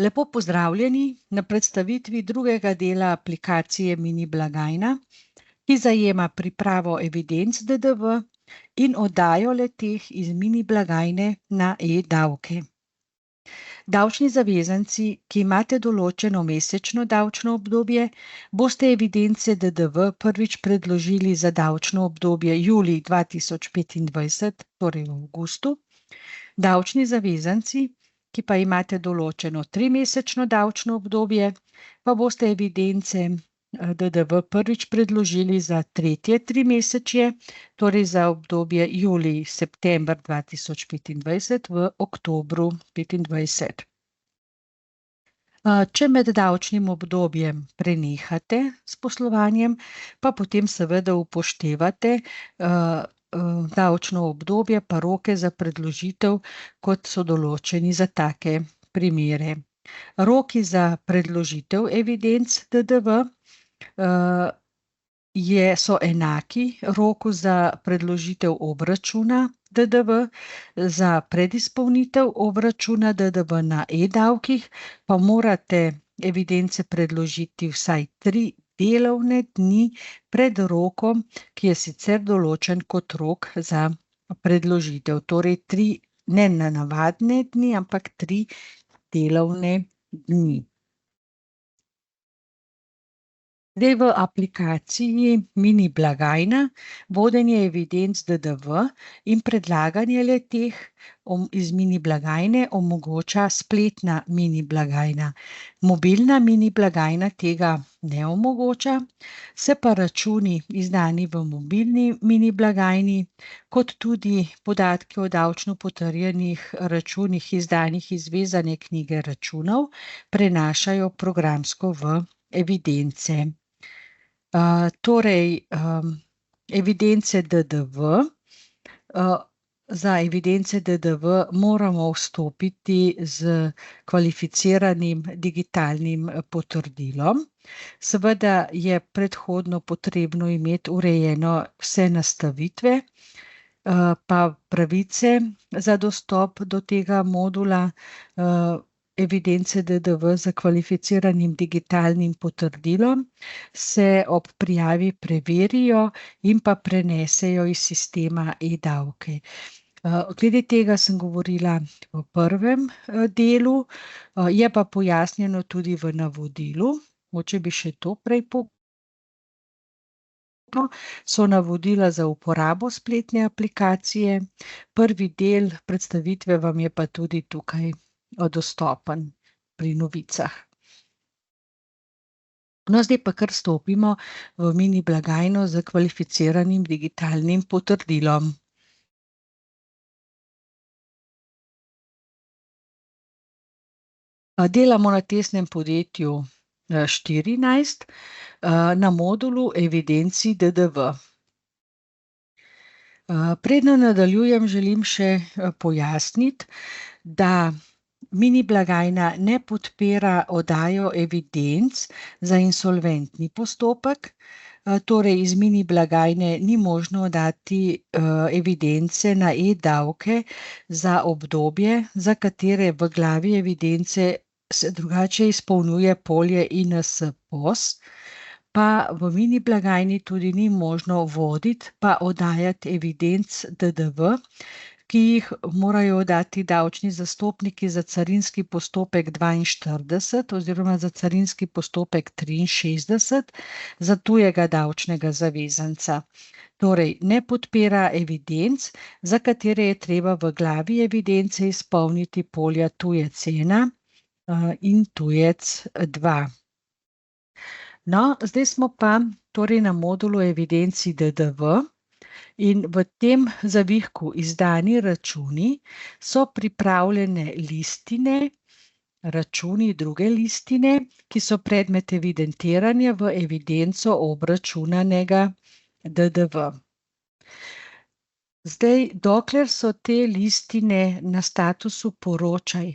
Lepo pozdravljeni na predstavitvi drugega dela aplikacije Mini blagajna, ki zajema pripravo evidenc DDV in oddajo le-teh iz mini blagajne na e-davke. Davčni zavezanci, ki imate določeno mesečno davčno obdobje, boste evidence DDV prvič predložili za davčno obdobje julij 2025, torej v avgustu. Davčni zavezanci, ki pa imate določeno 3-mesečno davčno obdobje, pa boste evidence DDV prvič predložili za tretje trimesečje, torej za obdobje julij-september 2025 v oktobru 2025. Če med davčnim obdobjem prenehate s poslovanjem, pa potem seveda upoštevate davčno obdobje pa roke za predložitev, kot so določeni za take primere. Roki za predložitev evidenc DDV so enaki roku za predložitev obračuna DDV, za predizpolnitev obračuna DDV na e-davkih pa morate evidence predložiti vsaj 3 delovne dni pred rokom, ki je sicer določen kot rok za predložitev. Torej 3 ne navadne dni, ampak 3 delovne dni. Zdaj v aplikaciji Mini blagajna vodenje evidenc DDV in predlaganje le-teh iz mini blagajne omogoča spletna mini blagajna. Mobilna mini blagajna tega ne omogoča, se pa računi izdani v mobilni mini blagajni, kot tudi podatki o davčno potrjenih računih izdanih iz vezane knjige računov prenašajo programsko v evidence. Evidence DDV. Za evidence DDV moramo vstopiti z kvalificiranim digitalnim potrdilom. Seveda je predhodno potrebno imeti urejeno vse nastavitve, pa pravice za dostop do tega modula evidence DDV z kvalificiranim digitalnim potrdilom se ob prijavi preverijo in pa prenesejo iz sistema e-davke. Glede tega sem govorila v prvem delu, je pa pojasnjeno tudi v navodilu, mogoče bi še to prej so navodila za uporabo spletne aplikacije. Prvi del predstavitve vam je pa tudi tukaj dostopen pri novicah. No, zdaj pa kar stopimo v mini blagajno z kvalificiranim digitalnim potrdilom. Delamo na testnem podjetju 14 na modulu evidenci DDV. Preden nadaljujem, želim še pojasniti, da mini blagajna ne podpira oddajo evidenc za insolventni postopek, torej iz mini blagajne ni možno dati evidence na e-davke za obdobje, za katere v glavi evidence se drugače izpolnjuje polje INS-POS, pa v mini blagajni tudi ni možno voditi pa oddajati evidenc DDV, ki jih morajo dati davčni zastopniki za carinski postopek 42 oziroma za carinski postopek 63 za tujega davčnega zavezanca. Torej, ne podpira evidenc, za katere je treba v glavi evidence izpolniti polja tujec 1 in tujec 2. No, zdaj smo pa torej na modulu evidenci DDV. In v tem zavihku izdani računi so pripravljene listine, računi druge listine, ki so predmet evidentiranja v evidenco obračunanega DDV. Zdaj, dokler so te listine na statusu poročaj,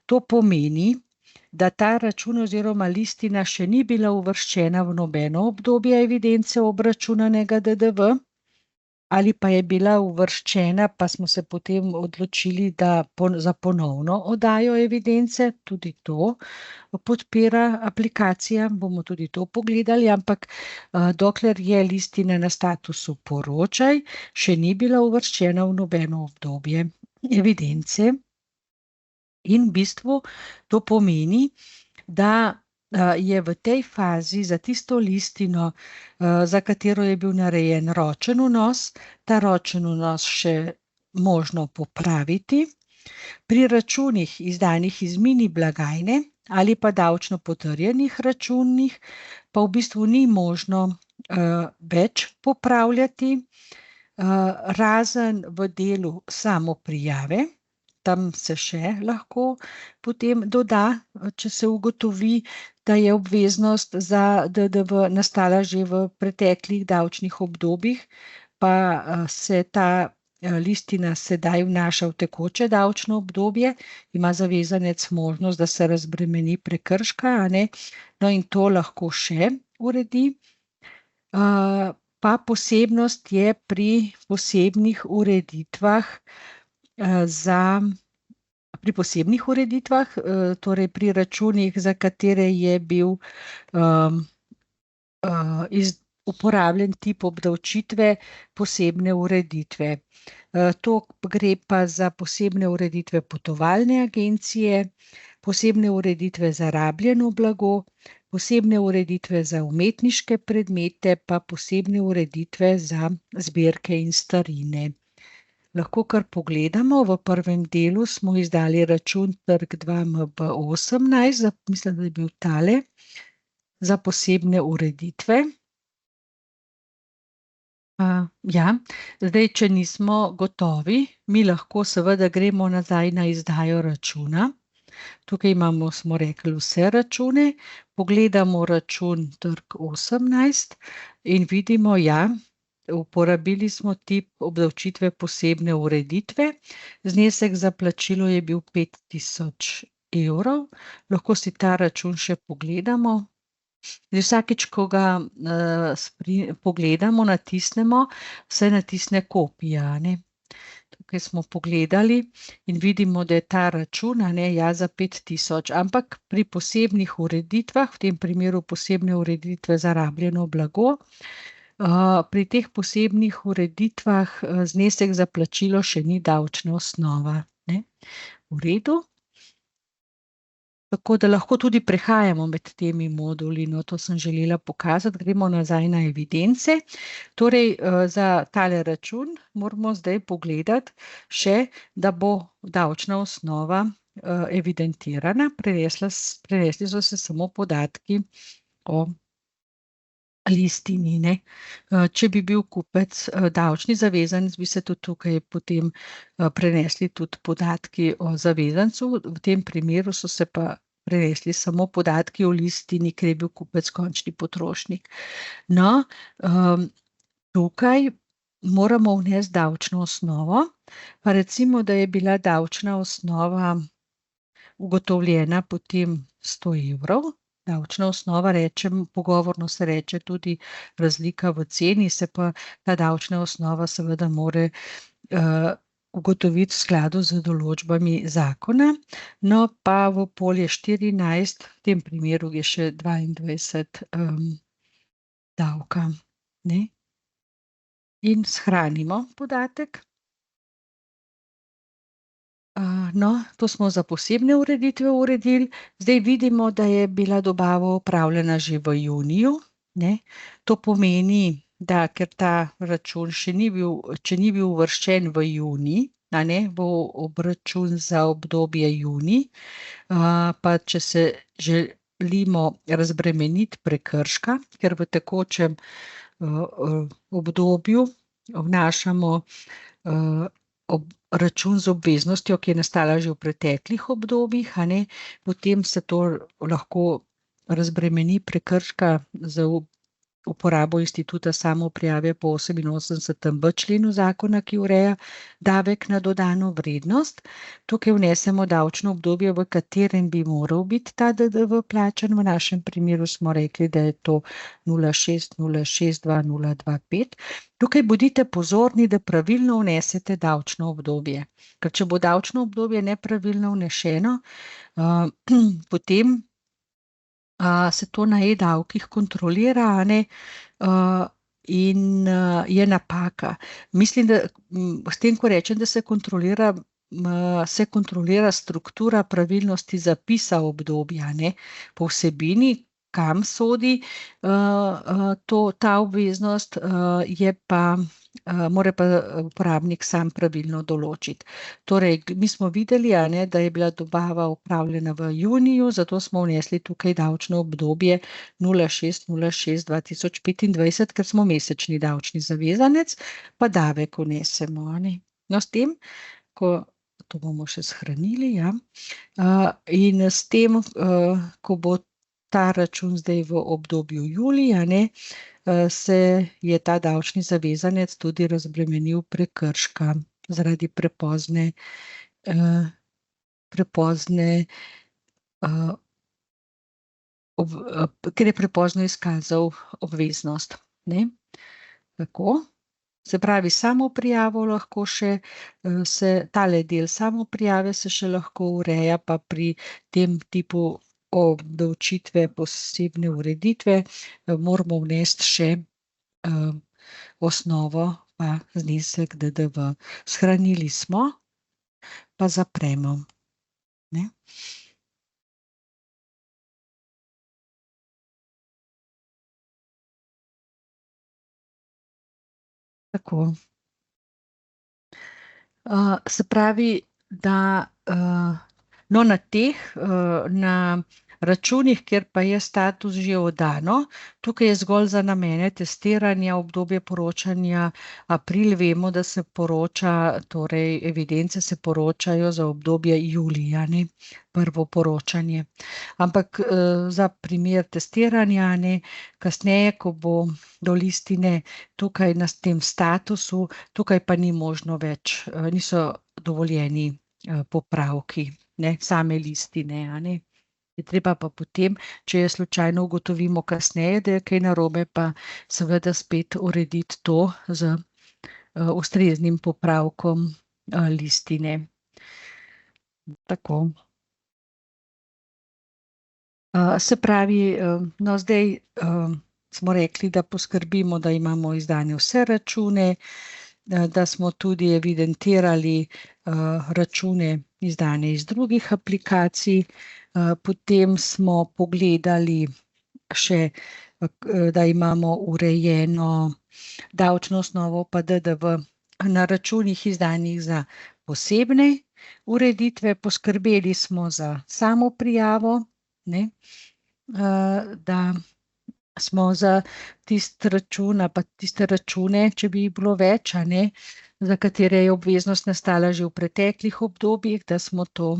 to pomeni, da ta račun oziroma listina še ni bila uvrščena v nobeno obdobje evidence obračunanega DDV, ali pa je bila uvrščena, pa smo se potem odločili, da za ponovno oddajo evidence, tudi to podpira aplikacija, bomo tudi to pogledali, ampak dokler je listina na statusu poročaj, še ni bila uvrščena v nobeno obdobje evidence. In v bistvu to pomeni, da je v tej fazi za tisto listino, za katero je bil narejen ročen vnos, ta ročen vnos še možno popraviti. Pri računih izdanih iz mini blagajne ali pa davčno potrjenih računih pa v bistvu ni možno več popravljati, razen v delu samoprijave. Tam se še lahko potem doda, če se ugotovi, da je obveznost za DDV nastala že v preteklih davčnih obdobjih, pa se ta listina sedaj vnaša v tekoče davčno obdobje, ima zavezanec možnost, da se razbremeni prekrška, a ne? No, in to lahko še uredi. Pa posebnost je pri posebnih ureditvah pri posebnih ureditvah, torej pri računih, za katere je bil uporabljen tip obdavčitve posebne ureditve. To gre pa za posebne ureditve potovalne agencije, posebne ureditve za rabljeno blago, posebne ureditve za umetniške predmete, pa posebne ureditve za zbirke in starine. Lahko kar pogledamo, v prvem delu smo izdali račun Trg 2 MB18, mislim, da je bil tale, za posebne ureditve. Ja, zdaj, če nismo gotovi, mi lahko seveda gremo nazaj na izdajo računa. Tukaj imamo, smo rekli, vse račune, pogledamo račun Trg 18 in vidimo, ja, uporabili smo tip obdavčitve posebne ureditve, znesek za plačilo je bil 5000 evrov, lahko si ta račun še pogledamo. Vsakič, ko ga pogledamo, natisnemo, se natisne kopija, ne. Tukaj smo pogledali in vidimo, da je ta račun, ne, ja, za 5000, ampak pri posebnih ureditvah, v tem primeru posebne ureditve za rabljeno blago, pri teh posebnih ureditvah znesek za plačilo še ni davčna osnova, ne. V redu. Tako da lahko tudi prehajamo med temi moduli, no, to sem želela pokazati, gremo nazaj na evidence. Torej, za tale račun moramo zdaj pogledati še, da bo davčna osnova evidentirana, prenesli so se samo podatki o listini, ne. Če bi bil kupec davčni zavezanec, bi se tudi tukaj potem prenesli tudi podatki o zavezancu, v tem primeru so se pa prenesli samo podatki o listini, ker je bil kupec končni potrošnik. No, tukaj moramo vnesti davčno osnovo, pa recimo, da je bila davčna osnova ugotovljena potem 100 evrov, davčna osnova, pogovorno se reče tudi razlika v ceni, se pa ta davčna osnova seveda more ugotoviti v skladu z določbami zakona, no pa v polje 14, v tem primeru je še 22 davka, ne. In shranimo podatek. No, to smo za posebne ureditve uredili, zdaj vidimo, da je bila dobava opravljena že v juniju, ne, to pomeni, da ker ta račun še ni bil, če ni bil uvrščen v junij, a ne, bo obračun za obdobje junij, pa če se želimo razbremeniti prekrška, ker v tekočem obdobju vnašamo račun z obveznostjo, ki je nastala že v preteklih obdobjih, a ne, potem se to lahko razbremeni prekrška z uporabo instituta samoprijave po 88b členu zakona, ki ureja davek na dodano vrednost. Tukaj vnesemo davčno obdobje, v katerem bi moral biti ta DDV plačan. V našem primeru smo rekli, da je to 06.06.2025. Tukaj bodite pozorni, da pravilno vnesete davčno obdobje. Ker če bo davčno obdobje nepravilno vnešeno, potem se to na e-davkih kontrolira, in je napaka. Mislim, da s tem, ko rečem, da se kontrolira struktura pravilnosti zapisa obdobja, po vsebini, kam sodi ta obveznost, mora pa uporabnik sam pravilno določiti. Torej, mi smo videli, da je bila dobava opravljena v juniju, zato smo vnesli tukaj davčno obdobje 06.06.2025, ker smo mesečni davčni zavezanec, pa davek vnesemo. No, s tem, to bomo še shranili, in s tem, ko bo ta račun zdaj v obdobju julija, se je ta davčni zavezanec tudi razbremenil prekrška zaradi ker je prepozno izkazal obveznost. Tako. Se pravi, samoprijavo lahko še, tale del samoprijave se še lahko ureja, pa pri tem tipu obdavčitve posebne ureditve moramo vnesti še osnovo pa znesek DDV. Shranili smo, pa zapremo. Tako. Se pravi, da na računih, kjer pa je status že oddano, tukaj je zgolj za namene testiranja, obdobje poročanja april, vemo, da se poroča, torej evidence se poročajo za obdobje julija, prvo poročanje. Ampak za primer testiranja, kasneje, ko bo do listine tukaj na tem statusu, tukaj pa ni možno več, niso dovoljeni popravki, same listine, Je treba pa potem, če je slučajno ugotovimo kasneje, da je kaj narobe, pa seveda spet urediti to z ustreznim popravkom listine. Tako. Se pravi, no, zdaj smo rekli, da poskrbimo, da imamo izdane vse račune, da smo tudi evidentirali račune izdane iz drugih aplikacij, potem smo pogledali še, da imamo urejeno davčno osnovo pa DDV na računih izdanih za posebne ureditve, poskrbeli smo za samoprijavo, da smo za tiste račune, če bi bilo več, za katere je obveznost nastala že v preteklih obdobjih, da smo to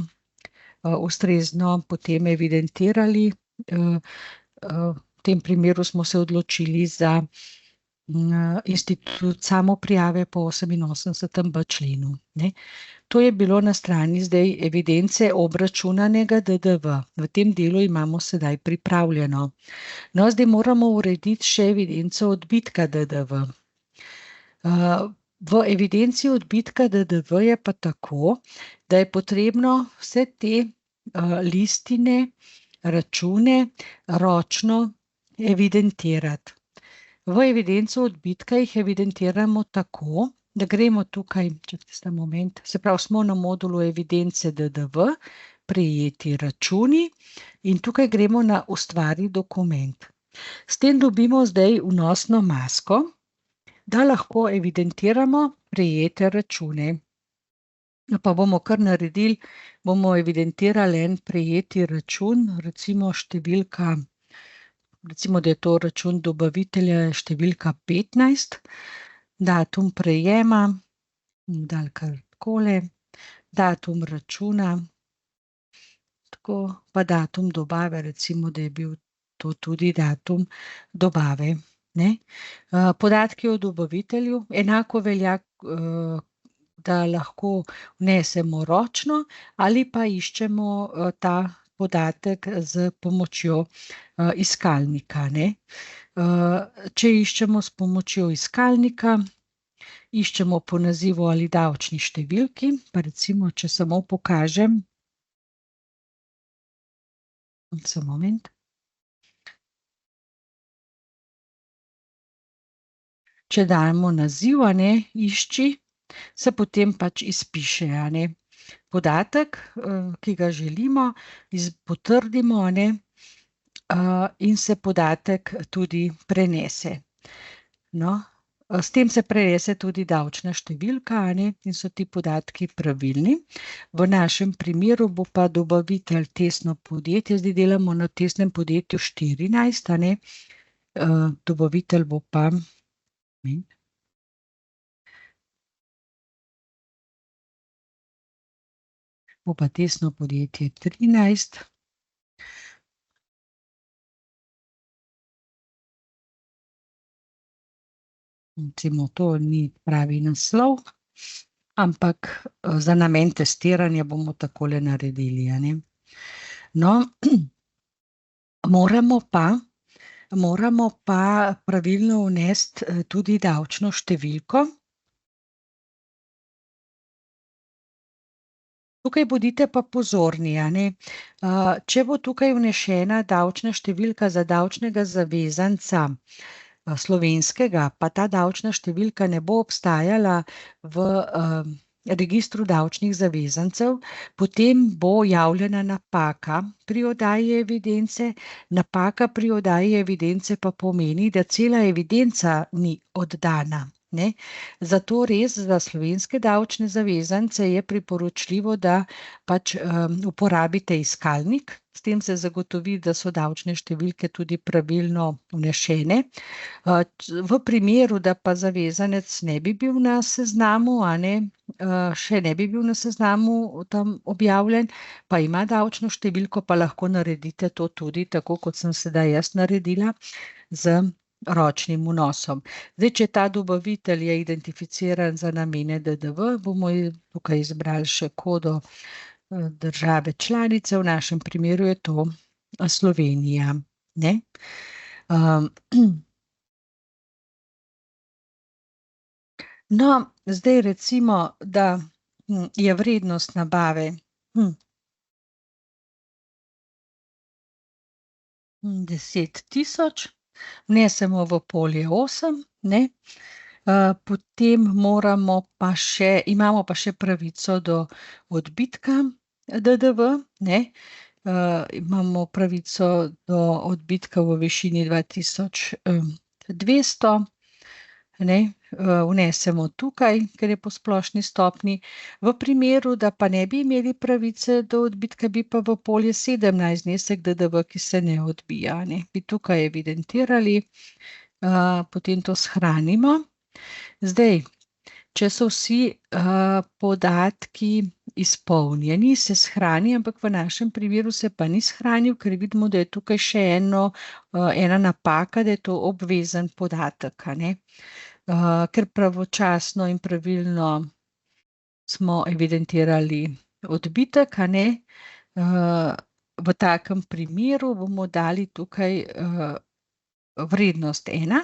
ustrezno potem evidentirali. V tem primeru smo se odločili za institut samoprijave po 88b členu. To je bilo na strani zdaj evidence obračunanega DDV. V tem delu imamo sedaj pripravljeno. No, zdaj moramo urediti še evidenco odbitka DDV. V evidenci odbitka DDV je pa tako, da je potrebno vse te listine, račune ročno evidentirati. V evidenco odbitka jih evidentiramo tako, da gremo tukaj, čakajte moment, se pravi, smo na modulu evidence DDV, prejeti računi in tukaj gremo na ustvari dokument. S tem dobimo zdaj vnosno masko, da lahko evidentiramo prejete račune. Pa bomo kar naredili, bomo evidentirali en prejeti račun, recimo številka, recimo, da je to račun dobavitelja številka 15, datum prejema, dali kar takole, datum računa, tako, pa datum dobave, recimo, da je bil to tudi datum dobave. ne. Podatki o dobavitelju, enako velja, da lahko vnesemo ročno ali pa iščemo ta podatek s pomočjo iskalnika, ne. Če iščemo s pomočjo iskalnika, iščemo po nazivu ali davčni številki, pa recimo, če samo pokažem. Samo moment. Če damo naziv, išči, se potem pač izpiše, podatek, ki ga želimo, potrdimo, in se podatek tudi prenese. No, s tem se prenese tudi davčna številka, in so ti podatki pravilni. V našem primeru bo pa dobavitelj testno podjetje, zdaj delamo na testnem podjetju 14, dobavitelj bo pa testno podjetje 13. Recimo, to ni pravi naslov, ampak za namen testiranja bomo takole naredili, No, moramo pa pravilno vnesti tudi davčno številko. Tukaj bodite pa pozorni, če bo tukaj vnešena davčna številka za davčnega zavezanca slovenskega, pa ta davčna številka ne bo obstajala v registru davčnih zavezancev, potem bo javljena napaka pri oddaji evidence. Napaka pri oddaji evidence pa pomeni, da cela evidenca ni oddana, ne. Zato res za slovenske davčne zavezance je priporočljivo, da pač uporabite iskalnik. S tem se zagotovi, da so davčne številke tudi pravilno vnešene. V primeru, da pa zavezanec ne bi bil na seznamu, še ne bi bil na seznamu tam objavljen, pa ima davčno številko, pa lahko naredite to tudi tako, kot sem sedaj jaz naredila, z ročnim vnosom. Zdaj, če ta dobavitelj je identificiran za namene DDV, bomo tukaj izbrali še kodo države članice, v našem primeru je to Slovenija, ne. No, zdaj recimo, da je vrednost nabave 10.000, vnesemo v polje 8, ne. Potem imamo pa še pravico do odbitka DDV, ne. Imamo pravico do odbitka v višini 2.200, ne. Vnesemo tukaj, ker je po splošni stopnji. V primeru, da pa ne bi imeli pravice do odbitka, bi pa v polje 17 znesek DDV, ki se ne odbija, bi tukaj evidentirali, potem to shranimo. Zdaj, če so vsi podatki izpolnjeni, se shrani, ampak v našem primeru se pa ni shranil, ker vidimo, da je tukaj še ena napaka, da je to obvezen podatek, ker pravočasno in pravilno smo evidentirali odbitek, v takem primeru bomo dali tukaj vrednost 1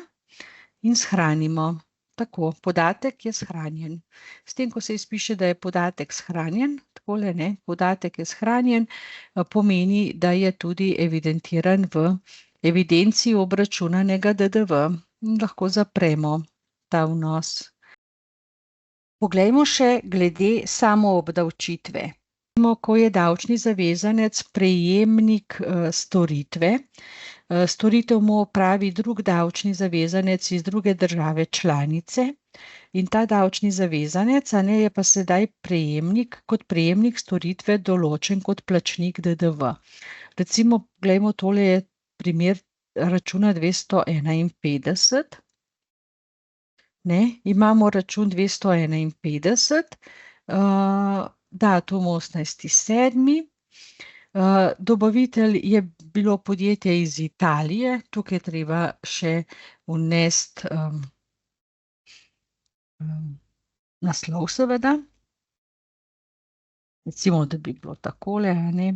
in shranimo. Tako, podatek je shranjen. S tem, ko se izpiše, da je podatek shranjen, takole, podatek je shranjen, pomeni, da je tudi evidentiran v evidenci obračunanega DDV. Lahko zapremo ta vnos. Poglejmo še glede samoobdavčitve. Ko je davčni zavezanec prejemnik storitve, storitev mu opravi drug davčni zavezanec iz druge države članice in ta davčni zavezanec, je pa sedaj kot prejemnik storitve določen kot plačnik DDV. Recimo, glejmo, tole je primer računa 251. Imamo račun 251, datum 18.7. Dobavitelj je bilo podjetje iz Italije, tukaj je treba še vnesti naslov seveda. Recimo, da bi bilo takole, a ne.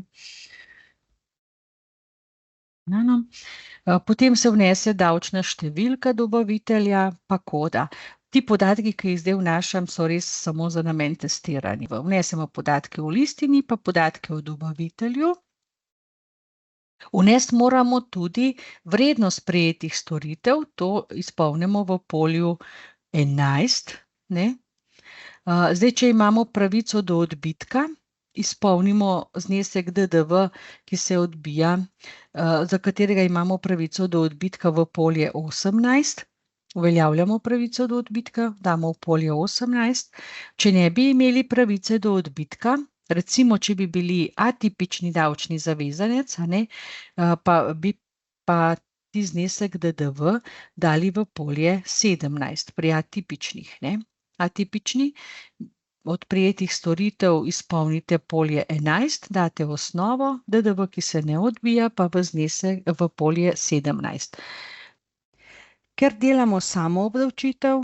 No. Potem se vnese davčna številka dobavitelja pa koda. Ti podatki, ki jih zdaj vnašam, so res samo za namen testiranja. Vnesemo podatke o listini pa podatke o dobavitelju. Vnesti moramo tudi vrednost prejetih storitev, to izpolnimo v polju 11, ne. Zdaj, če imamo pravico do odbitka, izpolnimo znesek DDV, ki se odbija, za katerega imamo pravico do odbitka v polje 18. Uveljavljamo pravico do odbitka, damo v polje 18. Če ne bi imeli pravice do odbitka, recimo, če bi bili atipični davčni zavezanec, a ne, pa bi pa ti znesek DDV dali v polje 17 pri atipičnih, ne. Atipični, od prejetih storitev izpolnite polje 11, date osnovo, DDV, ki se ne odbija, pa v znesek v polje 17. Ker delamo samoobdavčitev,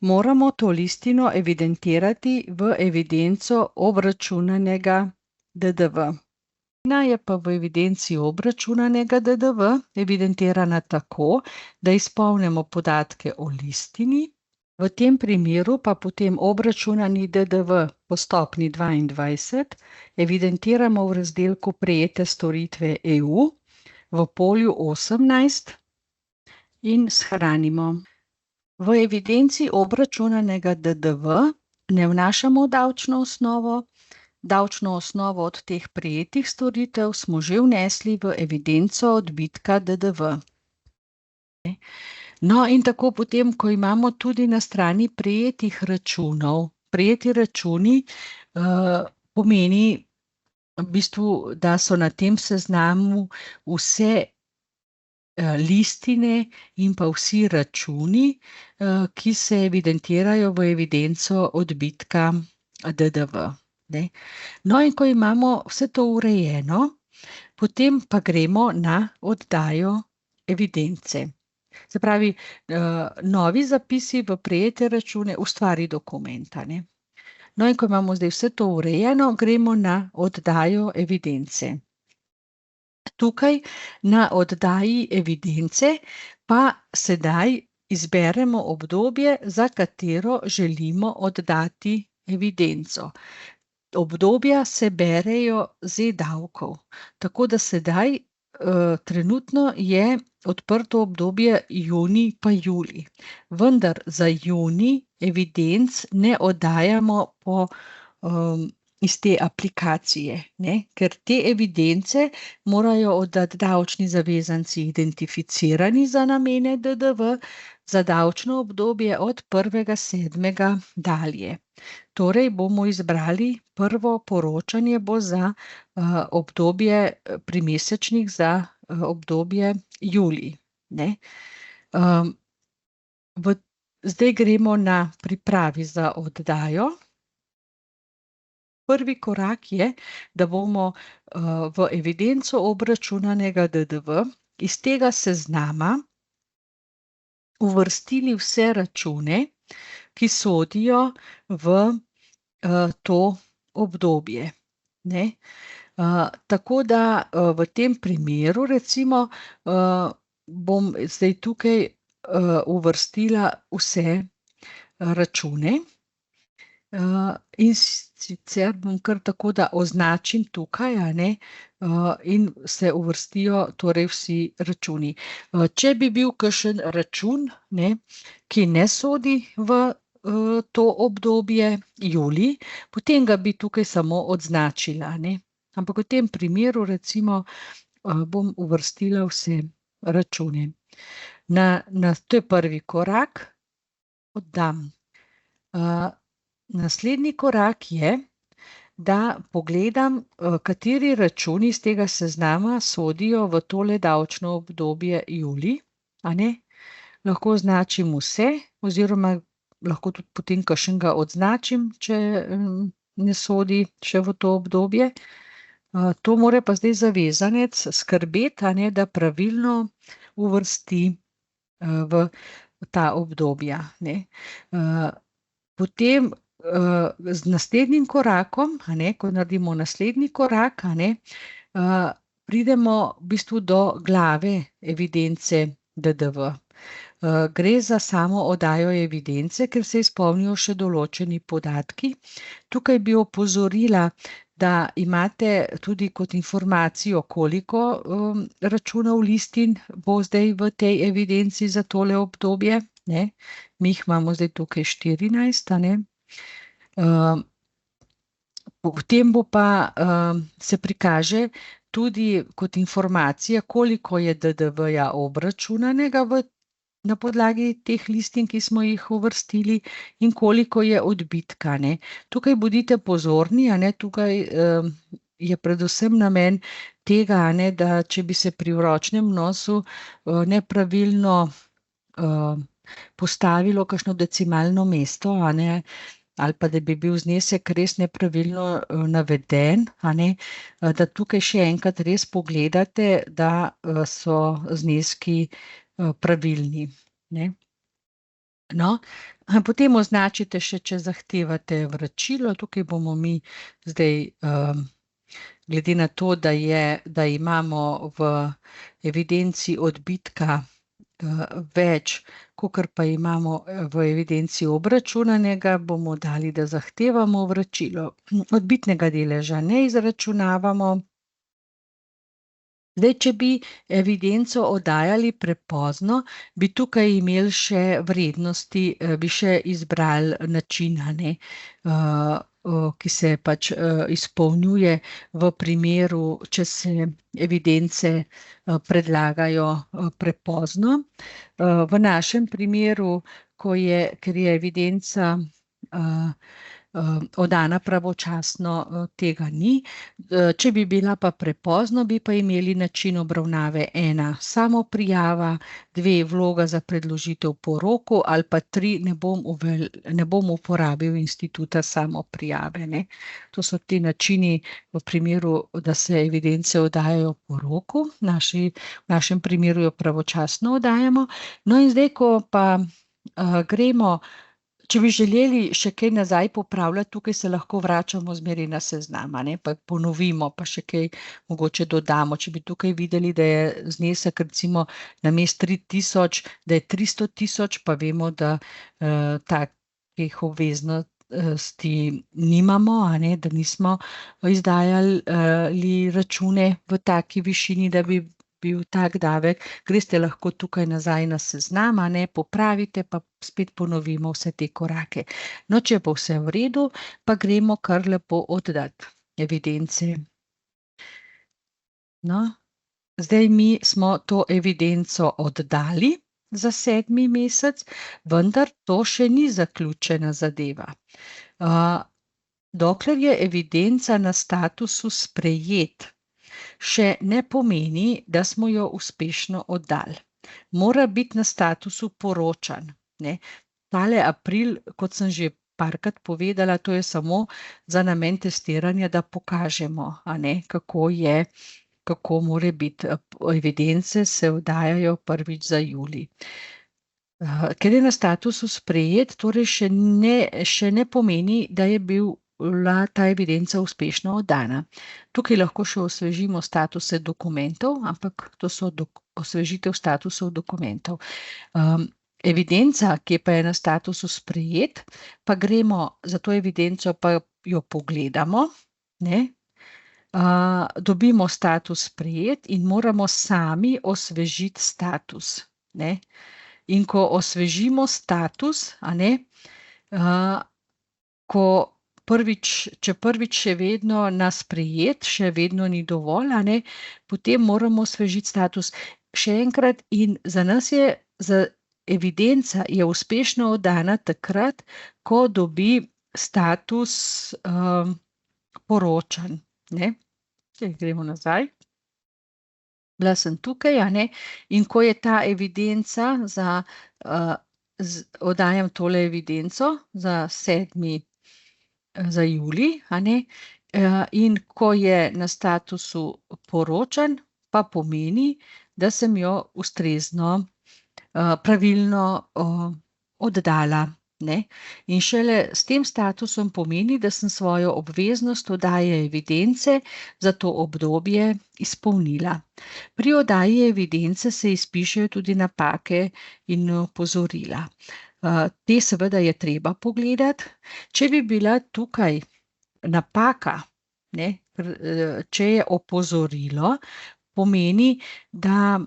moramo to listino evidentirati v evidenco obračunanega DDV. Je pa v evidenci obračunanega DDV evidentirana tako, da izpolnimo podatke o listini, v tem primeru pa potem obračunani DDV po stopnji 22 evidentiramo v razdelku prejete storitve EU v polju 18 in shranimo. V evidenci obračunanega DDV ne vnašamo davčno osnovo. Davčno osnovo od teh prejetih storitev smo že vnesli v evidenco odbitka DDV. No, in tako potem, ko imamo tudi na strani prejetih računov. Prejeti računi pomeni v bistvu, da so na tem seznamu vse listine in pa vsi računi, ki se evidentirajo v evidenco odbitka DDV. Ne. No, in ko imamo vse to urejeno, potem pa gremo na oddajo evidence. Se pravi, novi zapisi v prejete račune, ustvari dokumenta, ne. No, in ko imamo zdaj vse to urejeno, gremo na oddajo evidence. Tukaj na oddaji evidence pa sedaj izberemo obdobje, za katero želimo oddati evidenco. Obdobja se berejo z davkov, tako da sedaj trenutno je odprto obdobje junij pa julij. Vendar za junij evidenc ne oddajamo iz te aplikacije, ne, ker te evidence morajo oddati davčni zavezanci identificirani za namene DDV za davčno obdobje od 1. 7. dalje. Torej bomo izbrali prvo poročanje bo za obdobje primesečnih za obdobje julij, ne. Zdaj gremo na pripravi za oddajo. Prvi korak je, da bomo v evidenco obračunanega DDV iz tega seznama uvrstili vse račune, ki sodijo v to obdobje, ne. Tako da v tem primeru recimo bom zdaj tukaj uvrstila vse račune in sicer bom kar tako, da označim tukaj, a ne, in se uvrstijo torej vsi računi. Če bi bil kakšen račun, ne, ki ne sodi v to obdobje julij, potem ga bi tukaj samo odznačila, ne. Ampak v tem primeru recimo bom uvrstila vse račune. To je prvi korak, oddam. Naslednji korak je, da pogledam, kateri računi iz tega seznama sodijo v tole davčno obdobje julij, a ne. Lahko označim vse oziroma lahko tudi potem kakšnega odznačim, če ne sodi še v to obdobje. To mora pa zdaj zavezanec skrbeti, a ne, da pravilno uvrsti v ta obdobja, ne. Potem z naslednjim korakom, a ne, ko naredimo naslednji korak, a ne, pridemo v bistvu do glave evidence DDV. Gre za samo oddajo evidence, ker se izpolnijo še določeni podatki. Tukaj bi opozorila, da imate tudi kot informacijo, koliko računov listin bo zdaj v tej evidenci za tole obdobje, ne. Mi jih imamo zdaj tukaj 14, a ne. Potem bo pa se prikaže tudi kot informacija, koliko je DDV-ja obračunanega na podlagi teh listin, ki smo jih uvrstili, in koliko je odbitka, ne. Tukaj bodite pozorni, a ne, tukaj je predvsem namen tega, a ne, da če bi se pri vročnem vnosu nepravilno postavilo kakšno decimalno mesto, a ne, ali pa da bi bil znesek res nepravilno naveden, a ne, da tukaj še enkrat res pogledate, da so zneski pravilni, ne. No, potem označite še, če zahtevate vračilo. Tukaj bomo mi zdaj glede na to, da imamo v evidenci odbitka več, kakor pa imamo v evidenci obračunanega, bomo dali, da zahtevamo vračilo. Odbitnega deleža ne izračunavamo. Zdaj, če bi evidenco oddajali prepozno, bi tukaj imeli še vrednosti, bi še izbrali način, a ne, ki se pač izpolnjuje v primeru, če se evidence predlagajo prepozno. V našem primeru, ker je evidenca oddana pravočasno, tega ni. Če bi bila pa prepozno, bi pa imeli način obravnave: 1, samoprijava, 2, vloga za predložitev po roku, ali pa 3, ne bom uporabil instituta samoprijave, ne. To so ti načini v primeru, da se evidence oddajajo po roku. V našem primeru jo pravočasno oddajamo. No, in zdaj, ko pa gremo, če bi želeli še kaj nazaj popravljati, tukaj se lahko vračamo zmeraj na seznam, a ne, pa ponovimo, pa še kaj mogoče dodamo. Če bi tukaj videli, da je znesek recimo namesto 3.000, da je 300.000, pa vemo, da takih obveznosti nimamo, a ne, da nismo izdajali račune v taki višini, da bi bil tak davek, greste lahko tukaj nazaj na seznam, a ne, popravite, pa spet ponovimo vse te korake. No, če bo vse v redu, pa gremo kar lepo oddati evidence. No, zdaj mi smo to evidenco oddali za 7. mesec, vendar to še ni zaključena zadeva. Dokler je evidenca na statusu sprejet, še ne pomeni, da smo jo uspešno oddali. Mora biti na statusu poročan, ne. Tale april, kot sem že parkrat povedala, to je samo za namen testiranja, da pokažemo, a ne, kako mora biti. Evidence se oddajajo prvič za julij. Ker je na statusu sprejet, torej še ne pomeni, da je bila ta evidenca uspešno oddana. Tukaj lahko še osvežimo statuse dokumentov, ampak to so osvežitev statusov dokumentov. Evidenca, ki pa je na statusu sprejet, pa gremo za to evidenco, pa jo pogledamo, ne. Dobimo status sprejet in moramo sami osvežiti status, ne. In ko osvežimo status, a ne, če prvič še vedno na sprejet, še vedno ni dovolj, a ne, potem moramo osvežiti status še enkrat. In za nas je evidenca je uspešno oddana takrat, ko dobi status poročan, ne. Zdaj gremo nazaj. Bila sem tukaj, a ne, in ko je ta evidenca oddajam tole evidenco za 7. za julij, a ne, in ko je na statusu poročan, pa pomeni, da sem jo ustrezno, pravilno, oddala, ne. In šele s tem statusom pomeni, da sem svojo obveznost oddaje evidence za to obdobje izpolnila. Pri oddaji evidence se izpišejo tudi napake in opozorila. Te seveda je treba pogledati. Če bi bila tukaj napaka, ne, če je opozorilo, pomeni, da,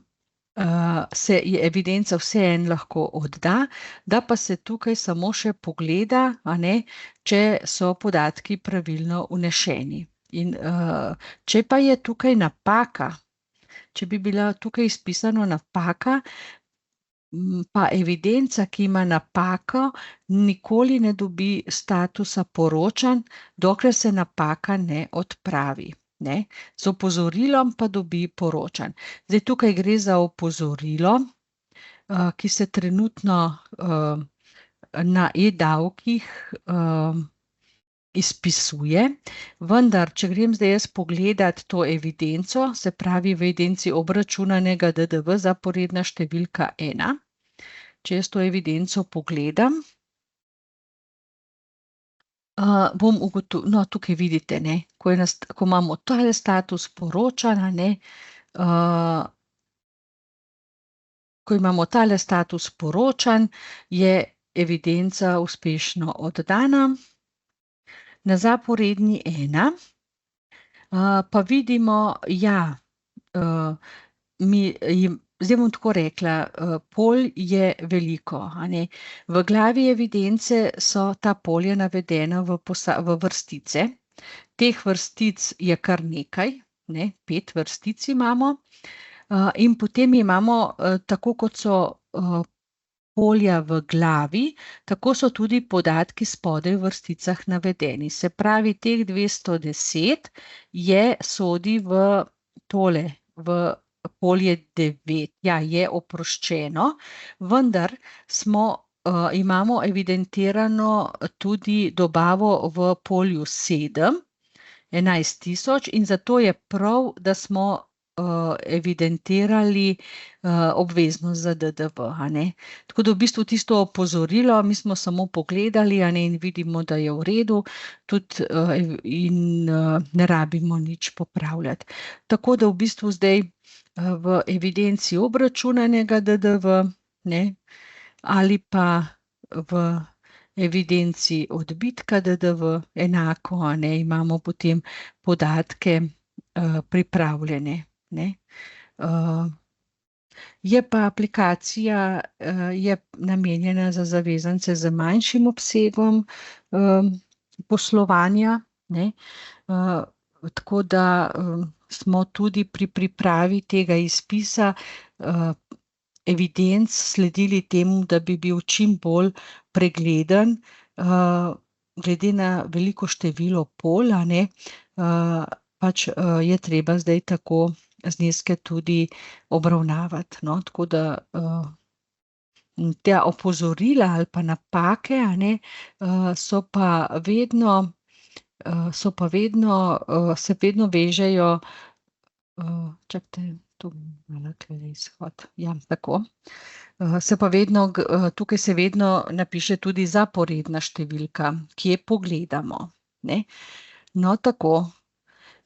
se je evidenca vseeno lahko odda, da pa se tukaj samo še pogleda, a ne, če so podatki pravilno vneseni. In, če pa je tukaj napaka, če bi bila tukaj izpisana napaka, pa evidenca, ki ima napako, nikoli ne dobi statusa poročan, dokler se napaka ne odpravi, ne. Z opozorilom pa dobi poročan. Zdaj, tukaj gre za opozorilo, ki se trenutno, na e-davkih, izpisuje, vendar če grem zdaj jaz pogledat to evidenco, se pravi v evidenci obračunanega DDV zaporedna številka 1, če jaz to evidenco pogledam, bom no, tukaj vidite, ne, ko imamo tale status poročan, a ne, ko imamo tale status poročan, je evidenca uspešno oddana. Na zaporedni 1, pa vidimo, ja, zdaj bom tako rekla, polj je veliko, a ne. V glavi evidence so ta polja navedena v vrstice. Teh vrstic je kar nekaj, ne, 5 vrstic imamo. In potem imamo, tako kot so, polja v glavi, tako so tudi podatki spodaj v vrsticah navedeni. Se pravi, teh 210 sodi v tole, v polje 9. Ja, je oproščeno, vendar imamo evidentirano tudi dobavo v polju 7, 11.000, in zato je prav, da smo, evidentirali, obveznost za DDV, a ne. Tako da v bistvu tisto opozorilo, mi smo samo pogledali, a ne, in vidimo, da je v redu, tudi, in, ne rabimo nič popravljati. Tako da v bistvu zdaj, v evidenci obračunanega DDV, ne, ali pa v evidenci odbitka DDV enako, a ne, imamo potem podatke, pripravljene, ne. Je pa aplikacija, je namenjena za zavezance z manjšim obsegom, poslovanja, ne. Tako da, smo tudi pri pripravi tega izpisa, evidenc sledili temu, da bi bil čim bolj pregleden, glede na veliko število polj, a ne, pač, je treba zdaj tako zneske tudi obravnavati, no, tako da, ta opozorila ali pa napake, a ne, so pa vedno, se vedno vežejo, čakajte, tu malo tulele izhod, ja, tako. Se pa vedno, tukaj se vedno napiše tudi zaporedna številka, kje pogledamo, ne. No, tako.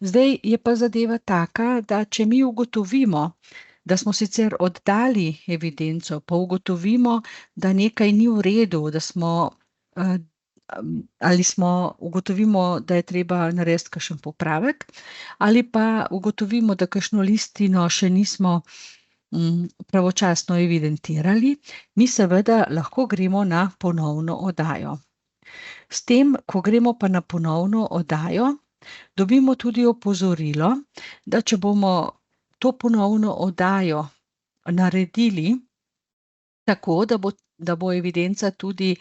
Zdaj je pa zadeva taka, da če mi ugotovimo, da smo sicer oddali evidenco, pa ugotovimo, da nekaj ni v redu, da smo, ali ugotovimo, da je treba narediti kakšen popravek, ali pa ugotovimo, da kakšno listino še nismo, pravočasno evidentirali, mi seveda lahko gremo na ponovno oddajo. S tem, ko gremo pa na ponovno oddajo, dobimo tudi opozorilo, da če bomo to ponovno oddajo naredili tako, da bo evidenca tudi,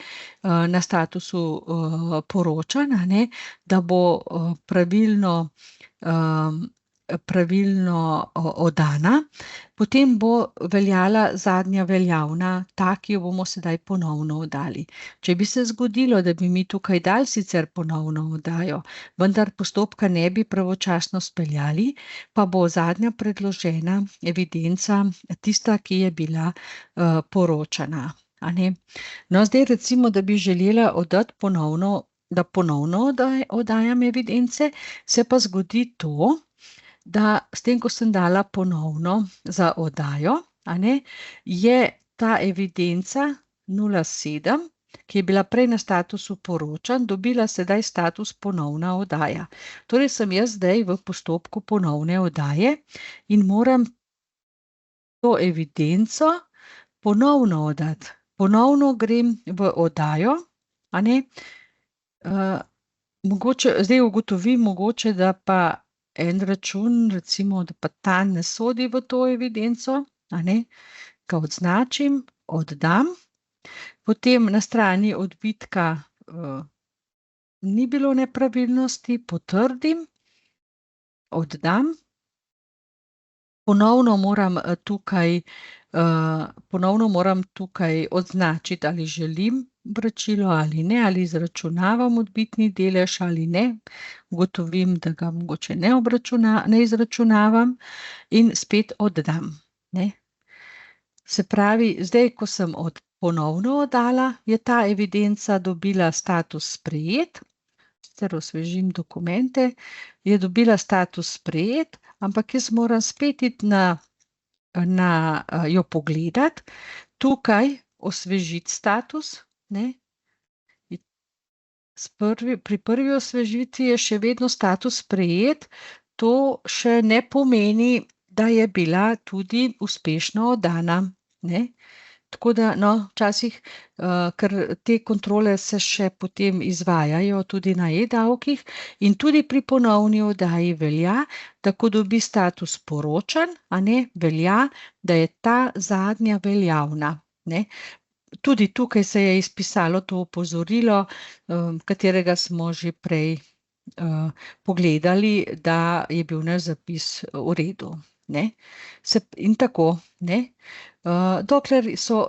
na statusu, poročan, a ne, da bo, pravilno, pravilno oddana, potem bo veljala zadnja veljavna, ta, ki jo bomo sedaj ponovno oddali. Če bi se zgodilo, da bi mi tukaj dali sicer ponovno oddajo, vendar postopka ne bi pravočasno speljali, pa bo zadnja predložena evidenca tista, ki je bila poročana. A ne? No, zdaj recimo, da bi želela oddati ponovno, da ponovno oddajam evidence, se pa zgodi to, da s tem, ko sem dala ponovno za oddajo, a ne, je ta evidenca 07, ki je bila prej na statusu poročan, dobila sedaj status ponovna oddaja. Torej sem jaz zdaj v postopku ponovne oddaje in moram to evidenco ponovno oddati. Ponovno grem v oddajo, a ne, mogoče, zdaj ugotovim mogoče, da pa en račun, recimo, da pa ta ne sodi v to evidenco, a ne, ga odznačim, oddam, potem na strani odbitka ni bilo nepravilnosti, potrdim, oddam, ponovno moram tukaj odznačiti, ali želim vračilo ali ne, ali izračunavam odbitni delež ali ne, ugotovim, da ga mogoče ne izračunavam in spet oddam, ne. Se pravi, zdaj, ko sem ponovno oddala, je ta evidenca dobila status sprejet, sicer osvežim dokumente, je dobila status sprejet, ampak jaz moram spet iti jo pogledati, tukaj osvežiti status, ne. Pri prvi osvežitvi je še vedno status sprejet, to še ne pomeni, da je bila tudi uspešno oddana, ne. Tako da, no, včasih, ker te kontrole se še potem izvajajo tudi na e-davkih in tudi pri ponovni oddaji velja, da ko dobi status poročan, a ne, velja, da je ta zadnja veljavna, ne. Tudi tukaj se je izpisalo to opozorilo, katerega smo že prej pogledali, da je bil naš zapis v redu, ne. In tako, ne. Dokler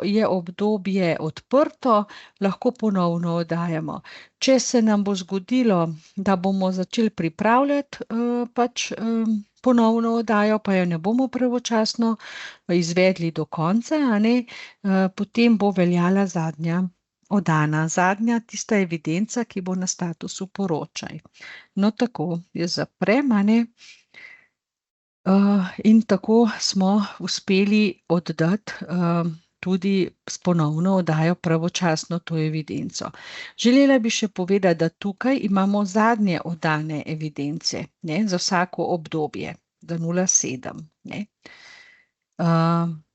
je obdobje odprto, lahko ponovno oddajamo. Če se nam bo zgodilo, da bomo začeli pripravljati ponovno oddajo, pa jo ne bomo pravočasno izvedli do konca, a ne, potem bo veljala zadnja oddana, zadnja tista evidenca, ki bo na statusu poročaj. No, tako jo zaprem, a ne. In tako smo uspeli oddati tudi s ponovno oddajo pravočasno to evidenco. Želela bi še povedati, da tukaj imamo zadnje oddane evidence, ne, za vsako obdobje, za 07, ne.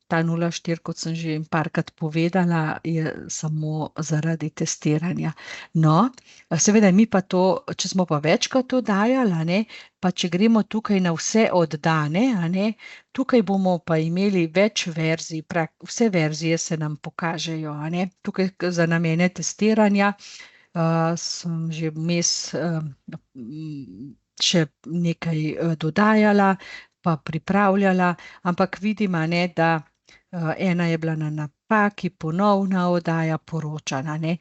Ta 04, kot sem že parkrat povedala, je samo zaradi testiranja. No, seveda mi pa to, če smo pa večkrat oddajali, a ne, pa če gremo tukaj na vse oddane, a ne, tukaj bomo pa imeli več verzij, vse verzije se nam pokažejo, a ne. Tukaj za namene testiranja sem že vmes še nekaj dodajala, pa pripravljala, ampak vidim, a ne, da ena je bila na napaki, ponovna oddaja poročana, ne.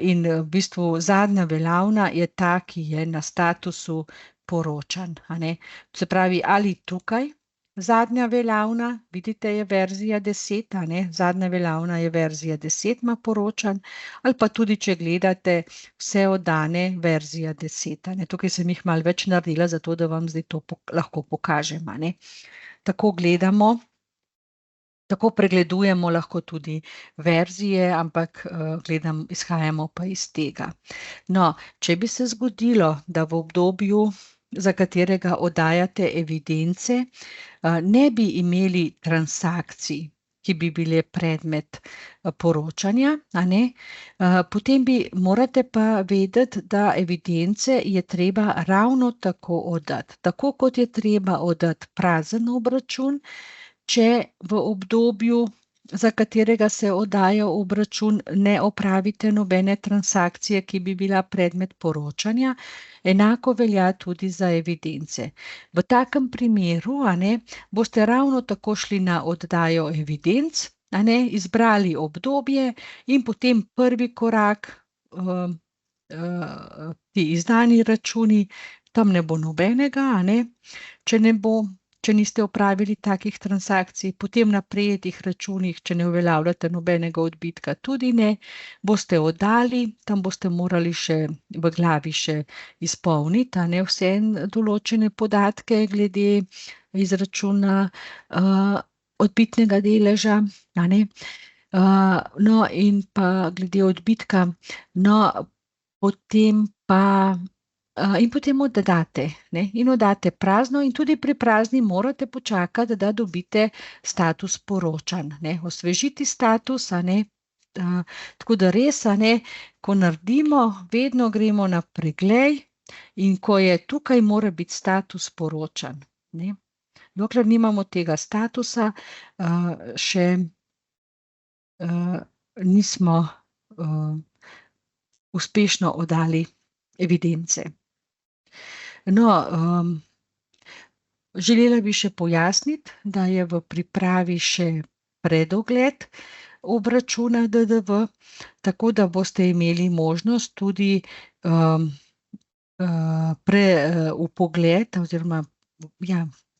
In v bistvu zadnja veljavna je ta, ki je na statusu poročan, a ne. Se pravi, ali tukaj zadnja veljavna, vidite, je verzija 10, a ne, zadnja veljavna je verzija 10, ima poročan, ali pa tudi, če gledate vse oddane, verzija 10, a ne. Tukaj sem jih malo več naredila, zato da vam zdaj to lahko pokažem, a ne. Tako gledamo, tako pregledujemo lahko tudi verzije, ampak izhajamo pa iz tega. No, če bi se zgodilo, da v obdobju, za katerega oddajate evidence, ne bi imeli transakcij, ki bi bile predmet poročanja, a ne, potem morate pa vedeti, da evidence je treba ravno tako oddati. Tako kot je treba oddati prazen obračun, če v obdobju za katerega se oddaja obračun, ne opravite nobene transakcije, ki bi bila predmet poročanja. Enako velja tudi za evidence. V takem primeru, boste ravno tako šli na oddajo evidenc, izbrali obdobje in potem prvi korak, ti izdani računi, tam ne bo nobenega, če niste opravili takih transakcij, potem na prejetih računih, če ne uveljavljate nobenega odbitka, tudi ne, boste oddali, tam boste morali še v glavi še izpolniti, vse določene podatke glede izračuna odbitnega deleža, no, in pa glede odbitka, no, potem pa in potem oddate, in oddate prazno in tudi pri prazni morate počakati, da dobite status poročan, osvežiti status, tako da res, ko naredimo, vedno gremo na preglej in ko je tukaj, mora biti status poročan, Dokler nimamo tega statusa, še nismo uspešno oddali evidence. No, želela bi še pojasniti, da je v pripravi še predogled obračuna DDV, tako da boste imeli možnost tudi vpogled oziroma,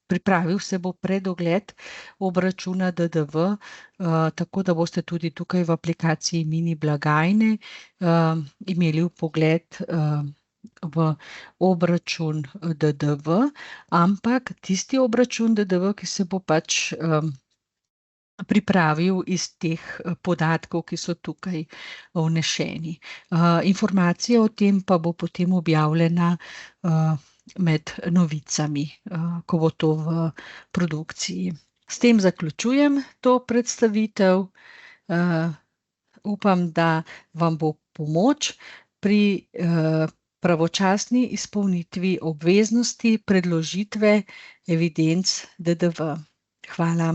pripravil se bo predogled obračuna DDV, tako da boste tudi tukaj v aplikaciji mini blagajne imeli vpogled v obračun DDV, ampak tisti obračun DDV, ki se bo pač pripravil iz teh podatkov, ki so tukaj vneseni. Informacija o tem pa bo potem objavljena med novicami, ko bo to v produkciji. S tem zaključujem to predstavitev. Upam, da vam bo pomoč pri pravočasni izpolnitvi obveznosti predložitve evidenc DDV. Hvala.